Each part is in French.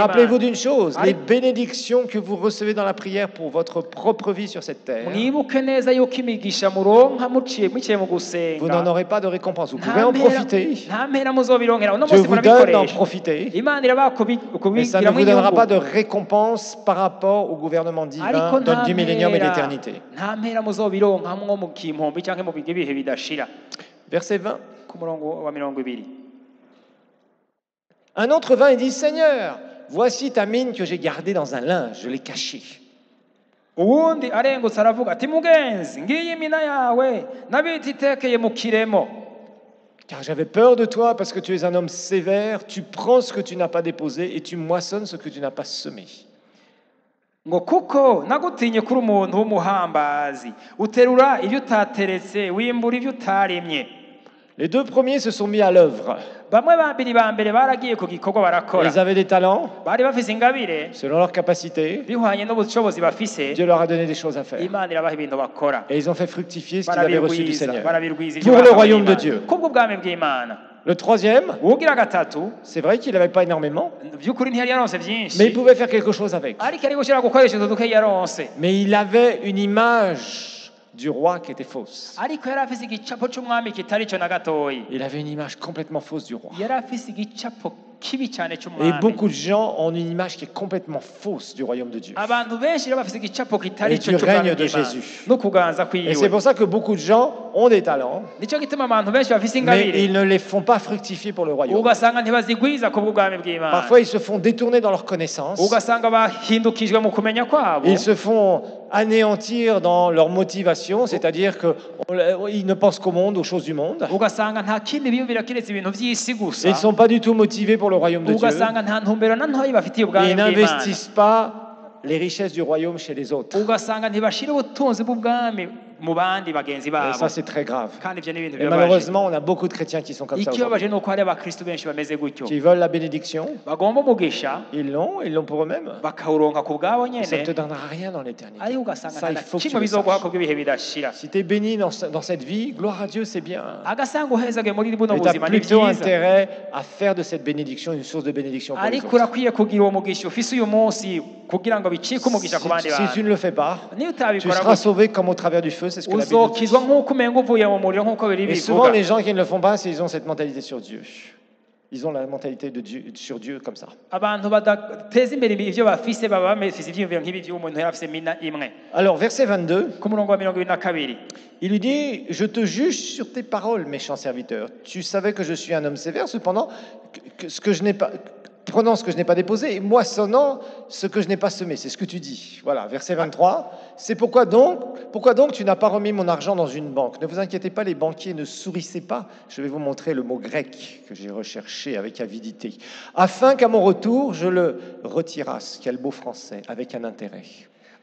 rappelez-vous d'une chose, les bénédictions que vous recevez dans la prière pour votre propre vie sur cette terre, vous n'en aurez pas de récompense. Vous pouvez en profiter. Dieu vous donne d'en profiter. Mais ça ne vous donnera pas de récompense par rapport au gouvernement divin du millénium et l'éternité. Verset 20. Un autre vint et dit, Seigneur, voici ta mine que j'ai gardée dans un linge, je l'ai cachée. uwundi arengutse aravuga ati mugenzi ngiyi mina yawe nabitse itekeye mu kiremo. Car j'avais peur de toi parce que tu es un homme sévère, tu prends ce que tu n'as pas déposé et tu moissonnes ce que tu n'as pas semé. Ngo kuko nagutinye kuri umuntu w'umuhambazi uterura ibyo utateretse wimbura ibyo utaremye. Les deux premiers se sont mis à l'œuvre. Ils avaient des talents selon leur capacité. Dieu leur a donné des choses à faire. Et ils ont fait fructifier ce qu'ils avaient reçu du Seigneur pour le royaume de Dieu. Le troisième, c'est vrai qu'il n'avait pas énormément, mais il pouvait faire quelque chose avec. Mais il avait une image du roi qui était fausse. Il avait une image complètement fausse du roi. Et beaucoup de gens ont une image qui est complètement fausse du royaume de Dieu et du règne de Jésus. Et c'est pour ça que beaucoup de gens ont des talents, mais ils ne les font pas fructifier pour le royaume. Parfois, ils se font détourner dans leur connaissance. Ils se font anéantir dans leur motivation, c'est-à-dire qu'ils ne pensent qu'au monde, aux choses du monde. Ils ne sont pas du tout motivés pour le royaume de Dieu. Ils n'investissent pas les richesses du royaume chez les autres. Et ça, c'est très grave. Et malheureusement, on a beaucoup de chrétiens qui sont comme ça aujourd'hui, qui veulent la bénédiction. Ils l'ont pour eux-mêmes. Et ça ne te donnera rien dans l'éternité. Ça, il faut que tu le saches. Si tu es béni dans cette vie, gloire à Dieu, c'est bien. Mais tu as plutôt intérêt à faire de cette bénédiction une source de bénédiction pour les autres. Si tu ne le fais pas, tu seras sauvé comme au travers du feu. C'est ce que la Bible dit. Et souvent, les gens qui ne le font pas, ils ont cette mentalité sur Dieu. Ils ont la mentalité de Dieu, sur Dieu comme ça. Alors, verset 22, il lui dit, je te juge sur tes paroles, méchant serviteur. Tu savais que je suis un homme sévère, cependant, prenant ce que je n'ai pas déposé et moissonnant ce que je n'ai pas semé. C'est ce que tu dis. Voilà, verset 23. C'est pourquoi donc tu n'as pas remis mon argent dans une banque. Ne vous inquiétez pas, les banquiers ne sourissez pas. Je vais vous montrer le mot grec que j'ai recherché avec avidité. Afin qu'à mon retour, je le retirasse. Quel beau français, avec un intérêt.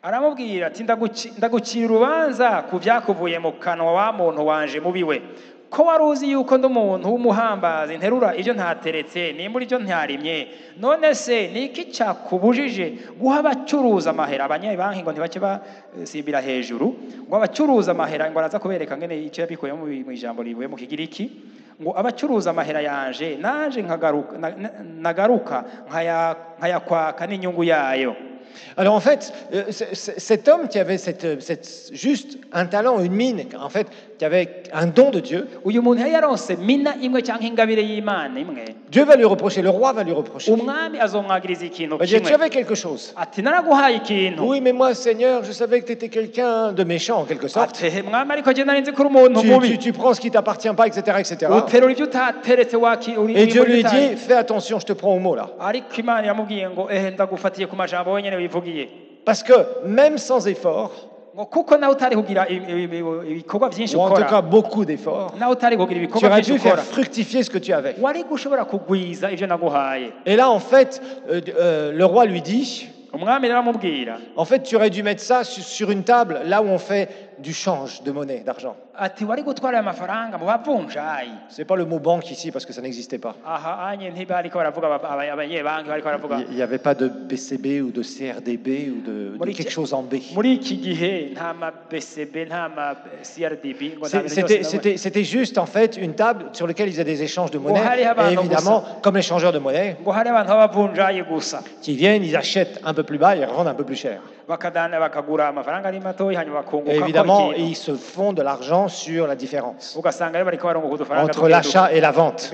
aramubwira ati ndagucira urubanza ku byakuvuye mu kanwa wa muntu wanje mubiwe ko wari uzi yuko ndi umuntu w'umuhambazi nterura ibyo ntateretse nimbura ibyo ntarimye none se ni iki cyakubujije guha abacuruza amahera abanyabanki ngo ntibake basimbira hejuru ngo abacuruza amahera ngo araza kubereka ngene icyo yabikuye mu ijambo rivuye mu kigiriki ngo abacuruza amahera yanje nanje nagaruka nkayakwaka n'inyungu yayo. Alors en fait, cet homme qui avait juste un talent, une mine, en fait, qui avait un don de Dieu, Dieu va lui reprocher, le roi va lui reprocher. Il va dire, tu avais quelque chose. Oui, mais moi, Seigneur, je savais que tu étais quelqu'un de méchant, en quelque sorte. Tu prends ce qui ne t'appartient pas, etc., etc. Et Dieu lui dit, fais attention, je te prends au mot là. Parce que même sans effort, ou en tout cas beaucoup d'efforts, tu aurais pu faire fructifier ce que tu avais. Et là, en fait, le roi lui dit, en fait, tu aurais dû mettre ça sur une table, là où on fait du change de monnaie, d'argent. C'est pas le mot banque ici parce que ça n'existait pas. Il n'y avait pas de BCB ou de CRDB ou de quelque chose en B. C'était juste en fait une table sur laquelle ils faisaient des échanges de monnaie. Et évidemment, comme les changeurs de monnaie, qui viennent, ils achètent un peu plus bas et revendent un peu plus cher. Et évidemment, ils se font de l'argent sur la différence entre l'achat et la vente.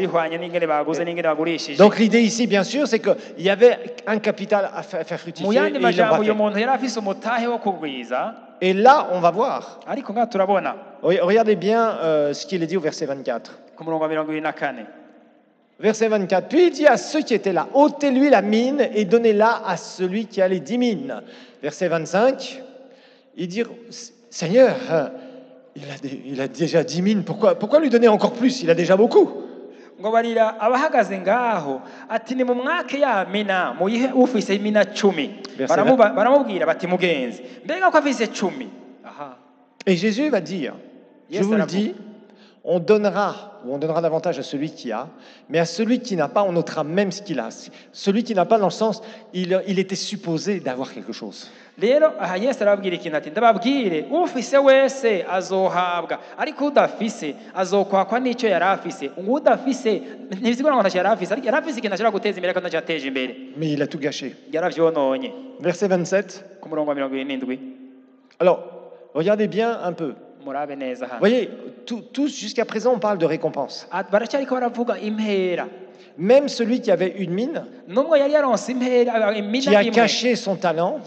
Donc l'idée ici, bien sûr, c'est qu'il y avait un capital à faire fructifier. Et là, on va voir. Regardez bien ce qu'il est dit au verset 24. Verset 24. Puis il dit à ceux qui étaient là, ôtez-lui la mine et donnez-la à celui qui a les 10 mines. Verset 25. Il dit, Seigneur, il a déjà 10 mines, pourquoi lui donner encore plus? Il a déjà beaucoup. Et Jésus va dire, je vous le dis, on donnera davantage à celui qui a, mais à celui qui n'a pas, on notera même ce qu'il a. Celui qui n'a pas, dans le sens, il était supposé d'avoir quelque chose. rero aha Yesu arababwira ikintu ati ndababwire ufise wese azohabwa ariko udafise azokwakwa n'icyo yari afise udafise ntibisigura ngo ntacyo yari afise ariko yari afise ikintu ashobora guteza imbere kandi ntacyo yateje imbere. Mais il a tout gâché. Yaravyononye. Verset 27. Ku murongo wa 27. Alors, regardez bien un peu. Vous voyez, tous jusqu'à présent on parle de récompense. Même celui qui avait une mine, qui a caché son talent,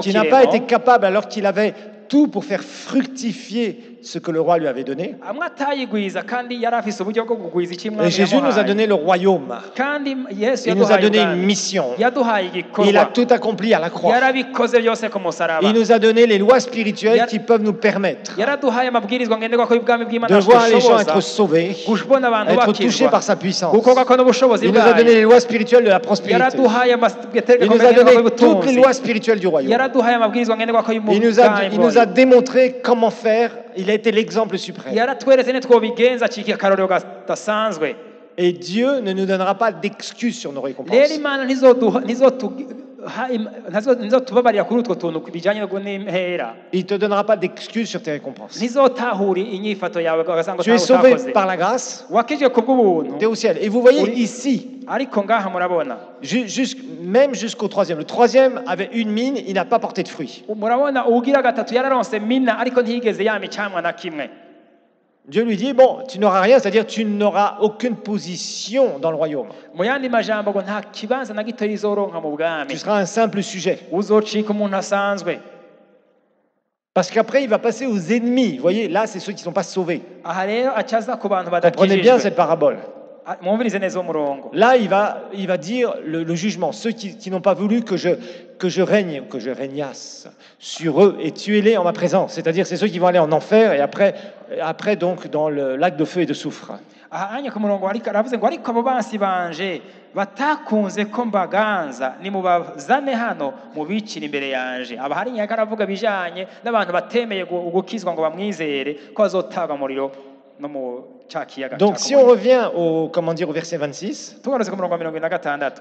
qui n'a pas été capable alors qu'il avait tout pour faire fructifier ce que le roi lui avait donné. Et Jésus nous a donné le royaume. Il nous a donné une mission. Il a tout accompli à la croix. Il nous a donné les lois spirituelles qui peuvent nous permettre de voir les gens être sauvés, être touchés par sa puissance. Il nous a donné les lois spirituelles de la prospérité. Il nous a donné toutes les lois spirituelles du royaume. Il nous a démontré comment faire. Il a été l'exemple suprême. Et Dieu ne nous donnera pas d'excuses sur nos récompenses. Il ne te donnera pas d'excuses sur tes récompenses. Tu es sauvé par la grâce. Tu es au ciel. Et vous voyez ici, même jusqu'au troisième. Le troisième avait une mine, il n'a pas porté de fruits. Dieu lui dit, bon, tu n'auras rien, c'est-à-dire tu n'auras aucune position dans le royaume. Tu seras un simple sujet. Parce qu'après, il va passer aux ennemis. Vous voyez, là, c'est ceux qui ne sont pas sauvés. Comprenez bien cette parabole. Là, il va dire le jugement. Ceux qui n'ont pas voulu que je régnasse sur eux, et tuez-les en ma présence. C'est-à-dire, c'est ceux qui vont aller en enfer et après donc dans le lac de feu et de soufre. batakunze ko mbaganza nimubazane hano mubicira imbere yanje abahari nyaka aravuga bijanye n'abantu batemeye gukizwa ngo bamwizere ko azotagwa muriro no mu cakiyaga. Donc si on revient au verset 26,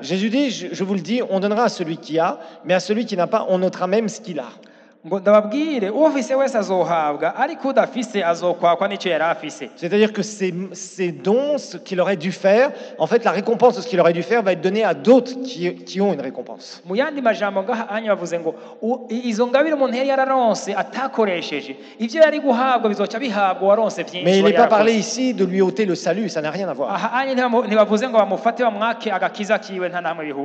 Jésus dit, je vous le dis, on donnera à celui qui a, mais à celui qui n'a pas, on notera même ce qu'il a. C'est-à-dire que ces dons, ce qu'il aurait dû faire, en fait la récompense de ce qu'il aurait dû faire va être donnée à d'autres qui ont une récompense. Mais il n'est pas parlé ici de lui ôter le salut, ça n'a rien à voir.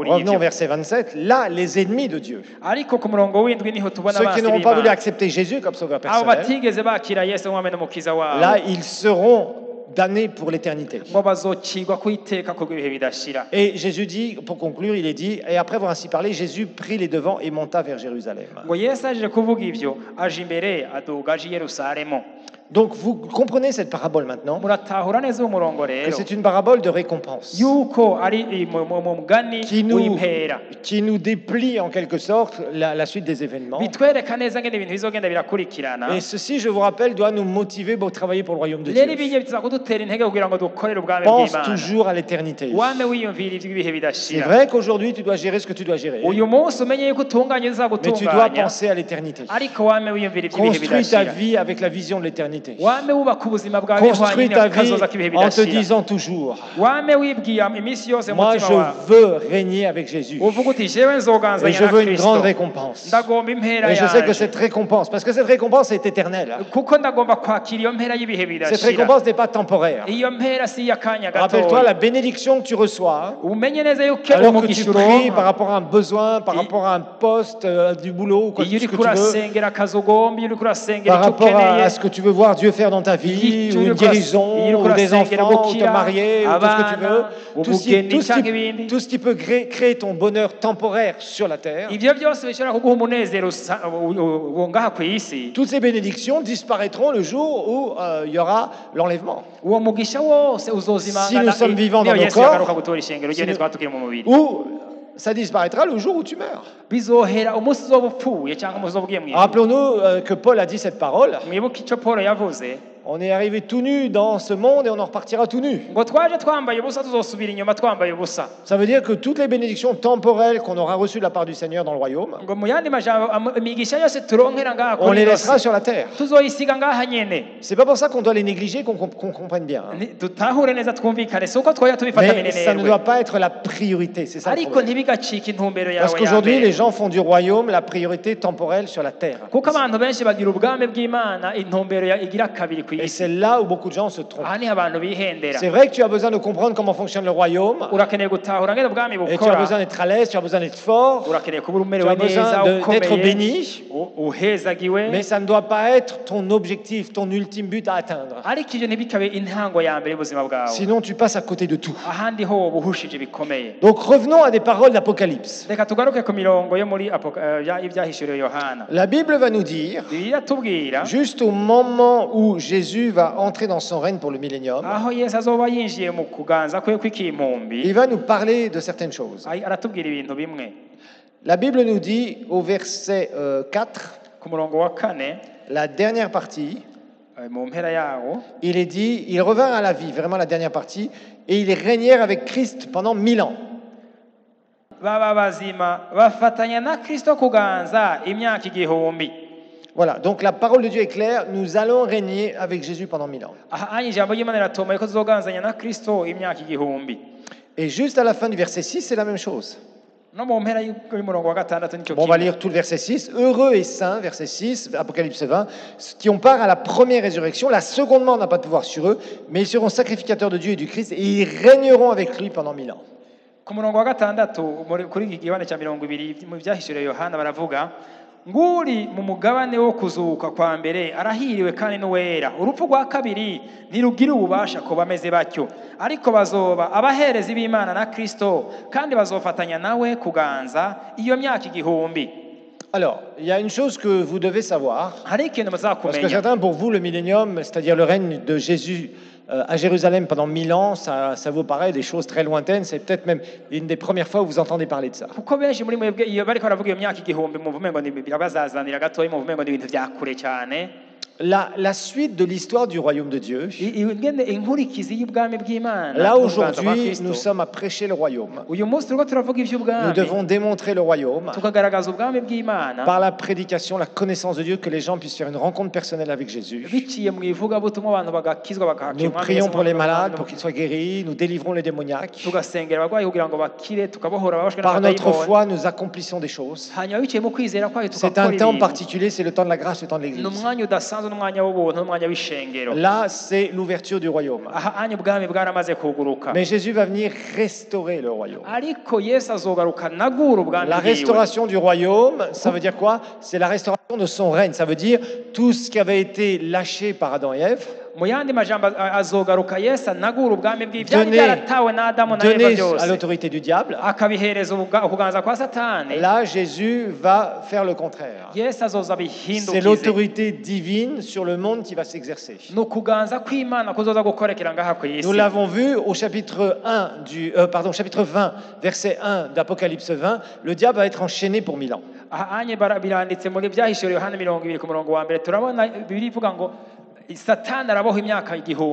Revenons au verset 27, là les ennemis de Dieu, ceux qui n'auront pas voulu accepter Jésus comme sauveur personnel, là ils seront damnés pour l'éternité. Et Jésus dit, pour conclure, il est dit, et après avoir ainsi parlé, Jésus prit les devants et monta vers Jérusalem. Donc vous comprenez cette parabole maintenant, que c'est une parabole de récompense qui nous déplie en quelque sorte la suite des événements. Et ceci, je vous rappelle, doit nous motiver pour travailler pour le royaume de Dieu. Pense toujours à l'éternité. C'est vrai qu'aujourd'hui tu dois gérer ce que tu dois gérer, mais tu dois penser à l'éternité. Construis ta vie avec la vision de l'éternité. Construis ta vie en te disant toujours, moi je veux régner avec Jésus et je veux une grande récompense. Et je sais que cette récompense, parce que cette récompense est éternelle, cette récompense n'est pas temporaire. Rappelle-toi la bénédiction que tu reçois alors que tu pries par rapport à un besoin, par rapport à un poste, du boulot ou quoi que tu veux, par rapport à ce que tu veux voir Dieu faire dans ta vie, ou une guérison, ou des enfants, ou te marier, ou tout ce que tu veux, tout ce qui peut créer ton bonheur temporaire sur la terre, toutes ces bénédictions disparaîtront le jour où il y aura l'enlèvement. Si nous sommes vivants dans nos corps, ou ça disparaîtra le jour où tu meurs. Rappelons-nous que Paul a dit cette parole. On est arrivé tout nu dans ce monde et on en repartira tout nu. Ça veut dire que toutes les bénédictions temporelles qu'on aura reçues de la part du Seigneur dans le royaume, on les laissera sur la terre. C'est pas pour ça qu'on doit les négliger, qu'on comprenne bien. Mais ça ne doit pas être la priorité, c'est ça le problème. Parce qu'aujourd'hui, les gens font du royaume la priorité temporelle sur la terre. Et c'est là où beaucoup de gens se trompent. C'est vrai que tu as besoin de comprendre comment fonctionne le royaume. Et tu as besoin d'être à l'aise, tu as besoin d'être fort, tu as besoin d'être béni. Mais ça ne doit pas être ton objectif, ton ultime but à atteindre. Sinon tu passes à côté de tout. Donc revenons à des paroles d'Apocalypse. La Bible va nous dire, juste au moment où Jésus va entrer dans son règne pour le millénium, il va nous parler de certaines choses. La Bible nous dit au verset 4, la dernière partie, il est dit, il revint à la vie, vraiment la dernière partie, et ils régnèrent avec Christ pendant 1000 ans. Voilà, donc la parole de Dieu est claire, nous allons régner avec Jésus pendant 1000 ans. Et juste à la fin du verset 6, c'est la même chose. Bon, on va lire tout le verset 6. Heureux et saints, verset 6, Apocalypse 20, qui ont part à la première résurrection. La seconde mort n'a pas de pouvoir sur eux, mais ils seront sacrificateurs de Dieu et du Christ, et ils régneront avec lui pendant 1000 ans. nguri mu mugabane wo kuzuka kwa mbere arahiriwe kandi n'uwera urupfu rwa kabiri ntirugira ububasha ko bameze batyo ariko bazoba abaherezi b'Imana na Kristo kandi bazofatanya nawe kuganza iyo myaka igihumbi. Alors, il y a une chose que vous devez savoir, parce que certains, pour vous, le millénium, c'est-à-dire le règne de Jésus à Jérusalem pendant 1000 ans, ça vous paraît des choses très lointaines. C'est peut-être même une des premières fois où vous entendez parler de ça. La suite de l'histoire du royaume de Dieu. Là aujourd'hui, nous sommes à prêcher le royaume. Nous devons démontrer le royaume par la prédication, la connaissance de Dieu, que les gens puissent faire une rencontre personnelle avec Jésus. Nous prions pour les malades, pour qu'ils soient guéris. Nous délivrons les démoniaques. Par notre foi, nous accomplissons des choses. C'est un temps particulier, c'est le temps de la grâce, le temps de l'Église. Là, c'est l'ouverture du royaume. Mais Jésus va venir restaurer le royaume. La restauration du royaume, ça veut dire quoi? C'est la restauration de son règne. Ça veut dire tout ce qui avait été lâché par Adam et Ève. à l'autorité du diable. Là, Jésus va faire le contraire. C'est l'autorité divine sur le monde qui va s'exercer. Nous l'avons vu au chapitre 20, verset 1 d'Apocalypse 20, le diable va être enchaîné pour 1000 ans.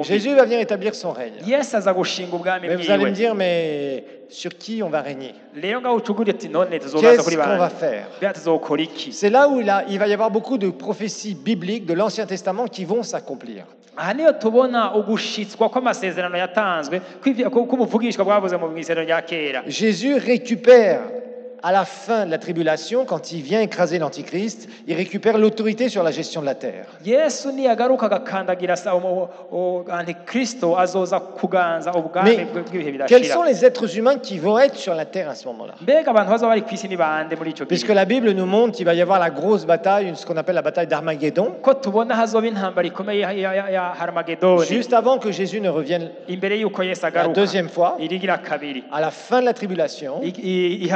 Jésus va venir établir son règne. Mais vous allez me dire, mais sur qui on va régner? Qu'est-ce qu'on va faire? C'est là où il va y avoir beaucoup de prophéties bibliques de l'Ancien Testament qui vont s'accomplir. Jésus récupère à la fin de la tribulation, quand il vient écraser l'Antichrist, il récupère l'autorité sur la gestion de la terre. Mais quels sont les êtres humains qui vont être sur la terre à ce moment-là? Puisque la Bible nous montre qu'il va y avoir la grosse bataille, ce qu'on appelle la bataille d'Armageddon. Juste avant que Jésus ne revienne la deuxième fois, à la fin de la tribulation, il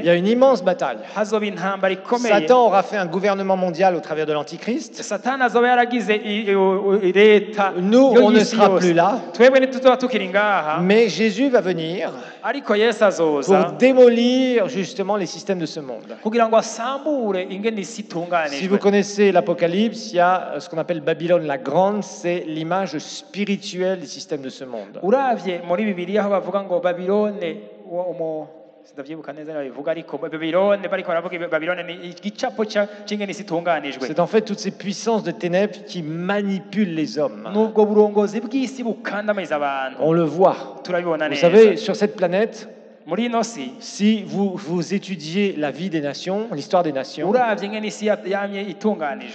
y a une immense bataille. Satan aura fait un gouvernement mondial au travers de l'Antichrist. Nous, on ne sera plus là. Mais Jésus va venir pour démolir justement les systèmes de ce monde. Si vous connaissez l'Apocalypse, il y a ce qu'on appelle Babylone la Grande, c'est l'image spirituelle des systèmes de ce monde. C'est en fait toutes ces puissances de ténèbres qui manipulent les hommes. On le voit. Vous savez, sur cette planète, si vous étudiez la vie des nations, l'histoire des nations,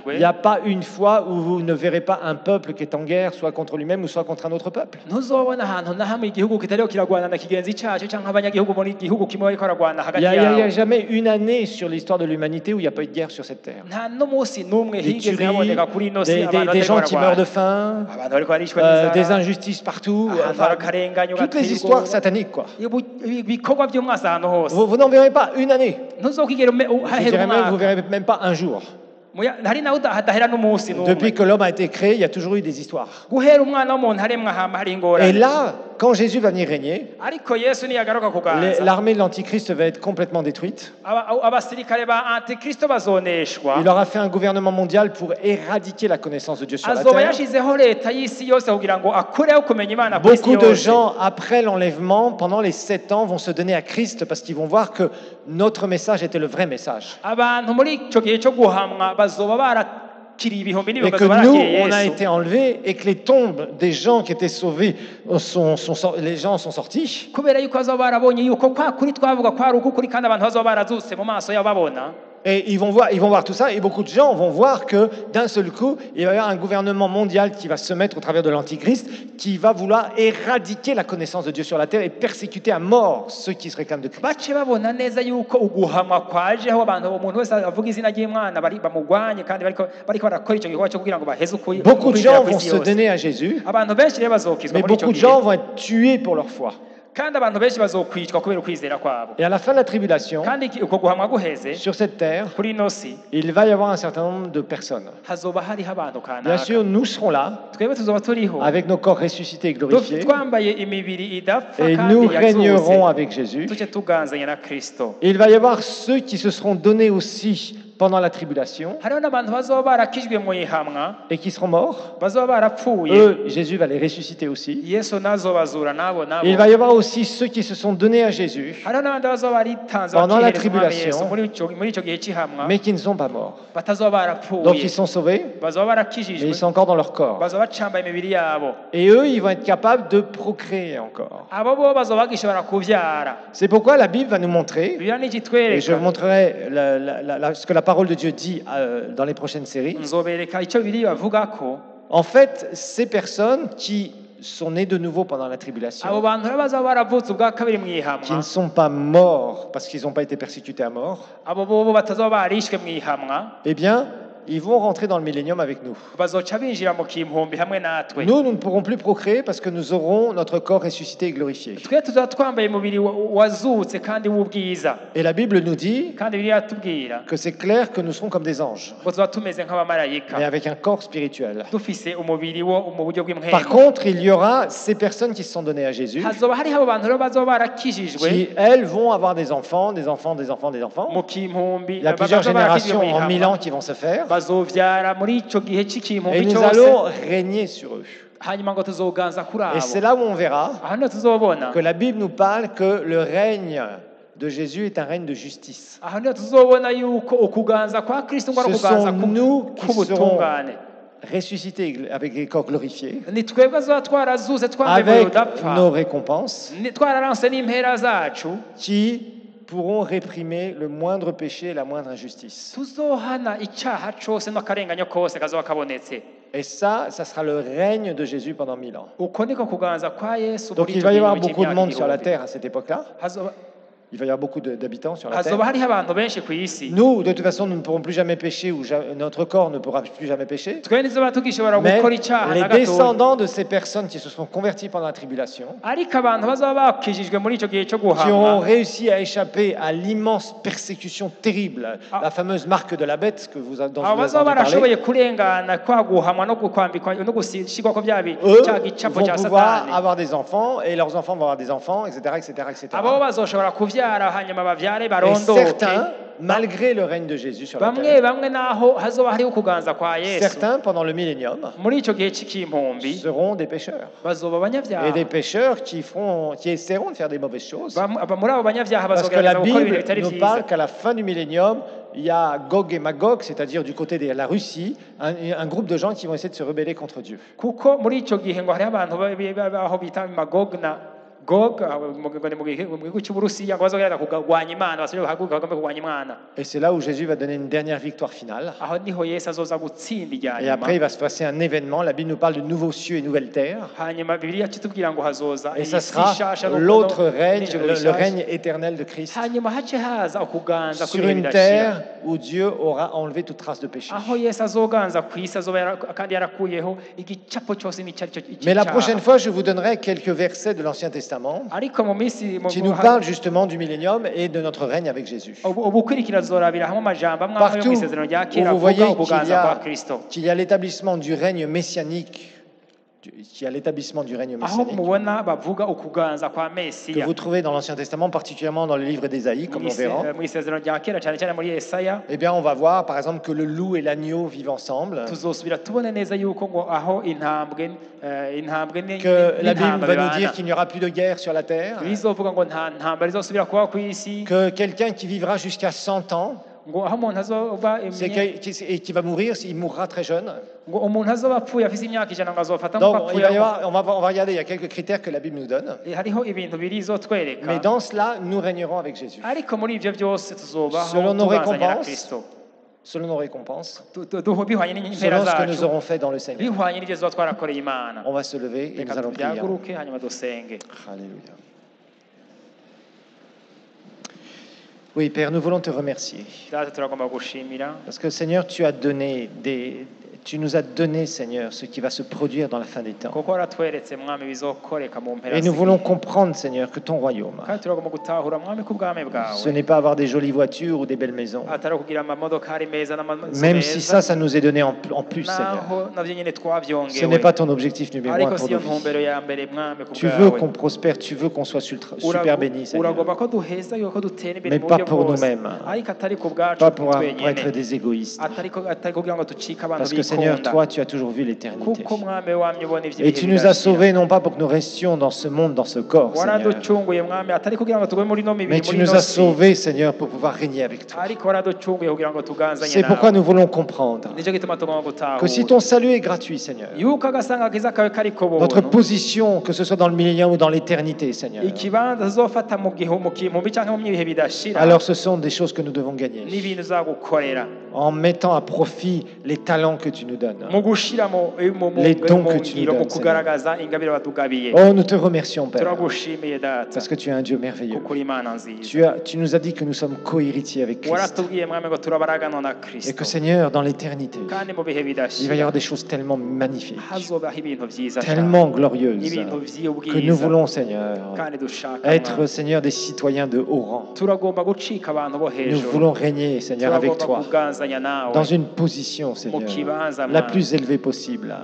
il n'y a pas une fois où vous ne verrez pas un peuple qui est en guerre, soit contre lui-même ou soit contre un autre peuple. Il n'y a jamais une année sur l'histoire de l'humanité où il n'y a pas eu de guerre sur cette terre. Des tueries, des gens qui meurent de faim, des injustices partout, toutes les histoires sataniques, quoi. Vous n'en verrez pas une année. Je dirais même, vous ne verrez même pas un jour. Depuis que l'homme a été créé, il y a toujours eu des histoires. Et là, quand Jésus va venir régner, l'armée de l'Antichrist va être complètement détruite. Il aura fait un gouvernement mondial pour éradiquer la connaissance de Dieu sur la terre. Beaucoup de gens, après l'enlèvement, pendant les 7 ans, vont se donner à Christ parce qu'ils vont voir que notre message était le vrai message. Et que nous, on a été enlevés et que les tombes des gens qui étaient sauvés, les gens sont sortis. Et ils vont voir tout ça, et beaucoup de gens vont voir que d'un seul coup, il va y avoir un gouvernement mondial qui va se mettre au travers de l'Antichrist, qui va vouloir éradiquer la connaissance de Dieu sur la terre et persécuter à mort ceux qui se réclament de Christ. Beaucoup de gens vont se donner à Jésus, mais beaucoup de gens vont être tués pour leur foi. Et à la fin de la tribulation, sur cette terre, il va y avoir un certain nombre de personnes. Bien sûr, nous serons là, avec nos corps ressuscités et glorifiés, et nous régnerons avec Jésus. Et il va y avoir ceux qui se seront donnés aussi pendant la tribulation et qui seront morts. Eux, Jésus va les ressusciter aussi. Et il va y avoir aussi ceux qui se sont donnés à Jésus pendant la tribulation, mais qui ne sont pas morts. Donc ils sont sauvés, mais ils sont encore dans leur corps. Et eux, ils vont être capables de procréer encore. C'est pourquoi la Bible va nous montrer, et je vous montrerai ce que la parole de Dieu dit dans les prochaines séries. En fait, ces personnes qui sont nées de nouveau pendant la tribulation, qui ne sont pas morts parce qu'ils n'ont pas été persécutés à mort, eh bien, ils vont rentrer dans le millénium avec nous. Nous ne pourrons plus procréer parce que nous aurons notre corps ressuscité et glorifié. Et la Bible nous dit que c'est clair que nous serons comme des anges, mais avec un corps spirituel. Par contre, il y aura ces personnes qui se sont données à Jésus, qui, elles, vont avoir des enfants, des enfants, des enfants, des enfants. Il y a plusieurs générations en 1000 ans qui vont se faire. Et nous allons régner sur eux. Et c'est là où on verra que la Bible nous parle que le règne de Jésus est un règne de justice. Ce sont nous qui serons ressuscités avec les corps glorifiés, avec nos récompenses, qui pourront réprimer le moindre péché et la moindre injustice. Et ça sera le règne de Jésus pendant 1000 ans. Donc il va y avoir beaucoup de monde sur la terre à cette époque-là. Il va y avoir beaucoup d'habitants sur la terre. Nous, de toute façon, nous ne pourrons plus jamais pécher, ou notre corps ne pourra plus jamais pécher. Mais les descendants de ces personnes qui se sont converties pendant la tribulation, qui auront réussi à échapper à l'immense persécution terrible, la fameuse marque de la bête dont vous avez entendu parler, eux vont pouvoir avoir des enfants, et leurs enfants vont avoir des enfants, etc., etc., etc. Et certains, malgré le règne de Jésus sur la terre, certains, pendant le millénium, seront des pécheurs. Et des pécheurs qui essaieront de faire des mauvaises choses. Parce que la Bible nous parle qu'à la fin du millénium, il y a Gog et Magog, c'est-à-dire du côté de la Russie, un groupe de gens qui vont essayer de se rebeller contre Dieu. Et c'est là où Jésus va donner une dernière victoire finale. Et après, il va se passer un événement. La Bible nous parle de nouveaux cieux et nouvelles terres. Et ça sera l'autre règne, le règne éternel de Christ, sur une terre où Dieu aura enlevé toute trace de péché. Mais la prochaine fois, je vous donnerai quelques versets de l'Ancien Testament qui nous parle justement du millénium et de notre règne avec Jésus. Partout où vous voyez qu'il y a l'établissement du règne messianique, que vous trouvez dans l'Ancien Testament, particulièrement dans le livre d'Ésaïe, comme on verra. Eh bien, on va voir, par exemple, que le loup et l'agneau vivent ensemble. Que la Bible va nous dire qu'il n'y aura plus de guerre sur la terre. Que quelqu'un qui vivra jusqu'à 100 ans, et qui va mourir, il mourra très jeune. Donc, on va regarder, il y a quelques critères que la Bible nous donne. Mais dans cela, nous régnerons avec Jésus. Selon nos récompenses, selon ce que nous aurons fait dans le Seigneur. On va se lever et nous allons prier. Alléluia. Oui, Père, nous voulons te remercier. Parce que, Seigneur, tu nous as donné, Seigneur, ce qui va se produire dans la fin des temps. Et nous voulons comprendre, Seigneur, que ton royaume, ce n'est pas avoir des jolies voitures ou des belles maisons. Même si ça nous est donné en plus, Seigneur. Ce n'est pas ton objectif numéro 1 pour nos vies. Tu veux qu'on prospère, tu veux qu'on soit super béni, Seigneur. Mais pas pour nous-mêmes. Pas pour être des égoïstes. Parce que, Seigneur, toi, tu as toujours vu l'éternité. Et tu nous as sauvés non pas pour que nous restions dans ce monde, dans ce corps, Seigneur. Mais tu nous as sauvés, Seigneur, pour pouvoir régner avec toi. C'est pourquoi nous voulons comprendre que si ton salut est gratuit, Seigneur, notre position, que ce soit dans le millénium ou dans l'éternité, Seigneur, alors ce sont des choses que nous devons gagner. En mettant à profit les talents que tu nous donnes, les dons que tu nous donnes, Seigneur. Oh, nous te remercions, Père, parce que tu es un Dieu merveilleux. Tu nous as dit que nous sommes co-héritiers avec Christ. Et que, Seigneur, dans l'éternité, il va y avoir des choses tellement magnifiques, tellement glorieuses, que nous voulons, Seigneur, être, Seigneur, des citoyens de haut rang. Nous voulons régner, Seigneur, avec toi, dans une position, Seigneur, la plus élevée possible.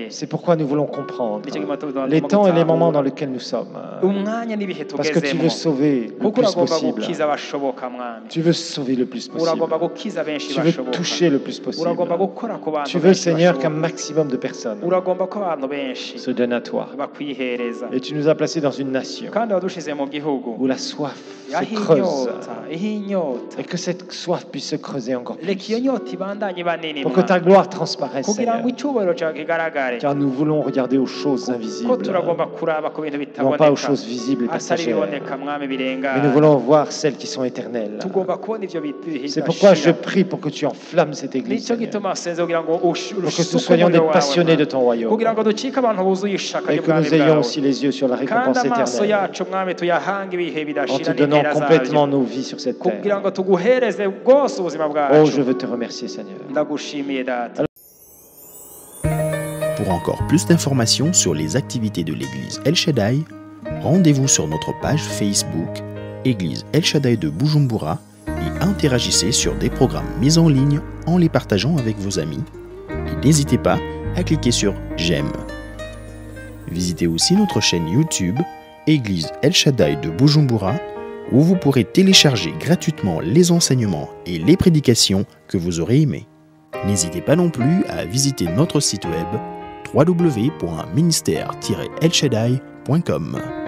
C'est pourquoi nous voulons comprendre les temps et les moments dans lesquels nous sommes. Parce que tu veux sauver le plus possible. Tu veux sauver le plus possible. Tu veux toucher le plus possible. Tu veux, Seigneur, qu'un maximum de personnes se donnent à toi. Et tu nous as placés dans une nation où la soif se creuse. Et que cette soif puisse se creuser encore plus. Pour que ta gloire transparaisse, Seigneur. Car nous voulons regarder aux choses invisibles, non pas aux choses visibles et passagères. Mais nous voulons voir celles qui sont éternelles. C'est pourquoi je prie pour que tu enflammes cette église, Seigneur. Pour que nous soyons des passionnés de ton royaume. Et que nous ayons aussi les yeux sur la récompense éternelle. En te donnant complètement nos vies sur cette terre. Oh, je veux te remercier, Seigneur. Pour encore plus d'informations sur les activités de l'église El Shaddai, rendez-vous sur notre page Facebook Église El Shaddai de Bujumbura et interagissez sur des programmes mis en ligne en les partageant avec vos amis. Et n'hésitez pas à cliquer sur J'aime. Visitez aussi notre chaîne YouTube Église El Shaddai de Bujumbura où vous pourrez télécharger gratuitement les enseignements et les prédications que vous aurez aimés. N'hésitez pas non plus à visiter notre site web www.ministère-elshaddai.com.